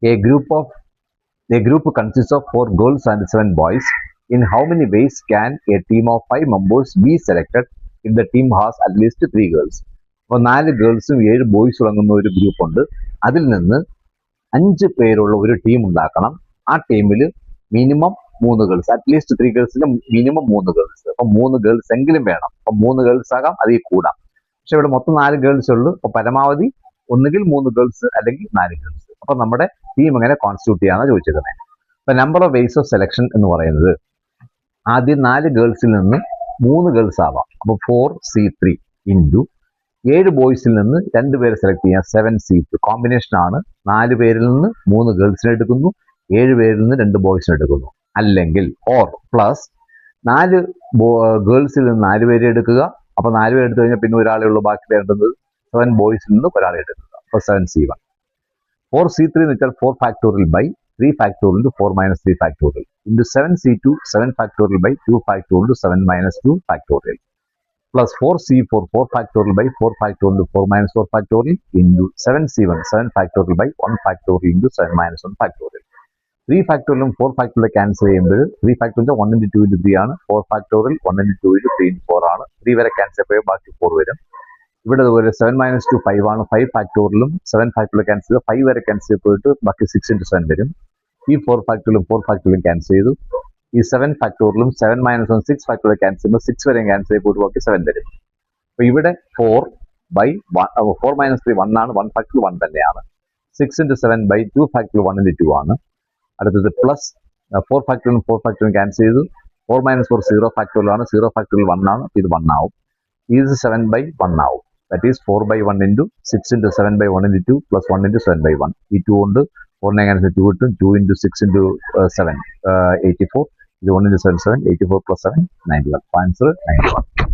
A group consists of 4 girls and 7 boys. In how many ways can a team of 5 members be selected if the team has at least 3 girls? അപ്പോൾ 4 ഗേൾസും 7 ബോയ്സും അടങ്ങുന്ന ഒരു group ഉണ്ട്. അതിൽ നിന്ന് 5 പേരുള്ള ഒരു team ഉണ്ടാക്കണം. ആ ടീമിൽ മിനിമം 3 ഗേൾസ്, അറ്റ്ലീസ്റ്റ് 3 ഗേൾസിന് മിനിമം 3 ഗേൾസ്. അപ്പം 3 ഗേൾസ് എങ്കിലും വേണം. അപ്പം 3 ഗേൾസ് ആകാം, അതിൽ കൂടാം. പക്ഷെ ഇവിടെ മൊത്തം 4 ഗേൾസ് ഉള്ളൂ. അപ്പൊ പരമാവധി ഒന്നുകിൽ 3 ഗേൾസ് അല്ലെങ്കിൽ 4 ഗേൾസ്. അപ്പൊ നമ്മുടെ ടീം എങ്ങനെ കോൺസ്റ്റിറ്റ്യൂട്ട് ചെയ്യാന്നാണ് ചോദിച്ചിരുന്നത്. അപ്പൊ number of ways of selection എന്ന് പറയുന്നത് ആദ്യം 4 ഗേൾസിൽ നിന്ന് 3 ഗേൾസ് ആവാം. അപ്പൊ 4C3 ഇൻറ്റു 7 ബോയ്സിൽ നിന്ന് 2 പേരെ സെലക്ട് ചെയ്യാം, 7C2. കോമ്പിനേഷൻ ആണ്. 4 പേരിൽ നിന്ന് 3 ഗേൾസിനെ എടുക്കുന്നു, 7 പേരിൽ നിന്ന് 2 ബോയ്സിനെ എടുക്കുന്നു. അല്ലെങ്കിൽ ഓർ പ്ലസ് 4 ഗേൾസിൽ നിന്ന് 4 പേരെ എടുക്കുക. അപ്പൊ 4 പേര് എടുത്തു കഴിഞ്ഞാൽ പിന്നെ ഒരാളെ ഉള്ളൂ, ബാക്കി വേണ്ടത് 7 ബോയ്സിൽ നിന്ന് ഒരാളെ എടുക്കുക. അപ്പൊ 7C1. 4C3 എന്ന് വെച്ചാൽ 4 factorial by 3 factorial into 4 minus 3 factorial into 7C2 7 factorial by 2 factorial into 7 minus 2 factorial plus 4C4 4 factorial by 4 factorial into 4 minus 4 factorial into 7C1 7 factorial by 1 factorial into 7 minus 1 factorial. 3 ഫാക്ടോറിയലും 4 factorial cancel ചെയ്യുമ്പോൾ 3 factorial 1 into 2 into 3 ആണ്. 4 factorial 1 into 2 into 3 into 4 ആണ്. 3 വരെ cancel ചെയ്യുമ്പോൾ ബാക്കി 4 വരും. ഇവിടെ അതുപോലെ 7 മൈനസ് 2 5 ആണ്. 5 ഫാക്ടോറിയലും 7 ഫാക്ടോറിയൽ ക്യാൻസൽ ചെയ്ത് 5 വരെ ക്യാൻസൽ ചെയ്തിട്ട് ബാക്കി 6 ഇൻറ്റു 7 വരും. ഈ 4 ഫാക്ടോറിയലും ക്യാൻസൽ ചെയ്തു. ഈ 7 ഫാക്ടോറിയലും 7 മൈനസ് 1 6 ഫാക്ടോറിയൽ ക്യാൻസൽ ചെയ്യുമ്പോൾ 6 വരെ ക്യാൻസൽ ചെയ്ത് ബാക്കി 7 വരും. അപ്പൊ ഇവിടെ 4 മൈനസ് 3 1 ആണ്. 1 ഫാക്ടോറിയൽ 1 തന്നെയാണ്. 6 ഇൻറ്റു 7 ബൈ 2 ഫാക്ടോറിയൽ 1 ഇൻറ്റു 2 ആണ്. അടുത്തത് പ്ലസ് 4 ഫാക്ടോറിയലും ക്യാൻസൽ ചെയ്തു. 4 മൈനസ് 4 0 ഫാക്ടോറിയൽ ആണ്. 0 ഫാക്ടോറിയൽ 1 ആണ്. ഇത് 1 ആവും. ഇത് 7 ബൈ 1 ആവും. That is 4 by 1 into 6 into 7 by 1 into 2 plus 1 into 7 by 1. ഈ 2 കൊണ്ട് 4 cancel 2 കിട്ടും. 2 into 6 into 7 84. ഇത് 1 into 7 7 84 plus 7 91. Answer 91.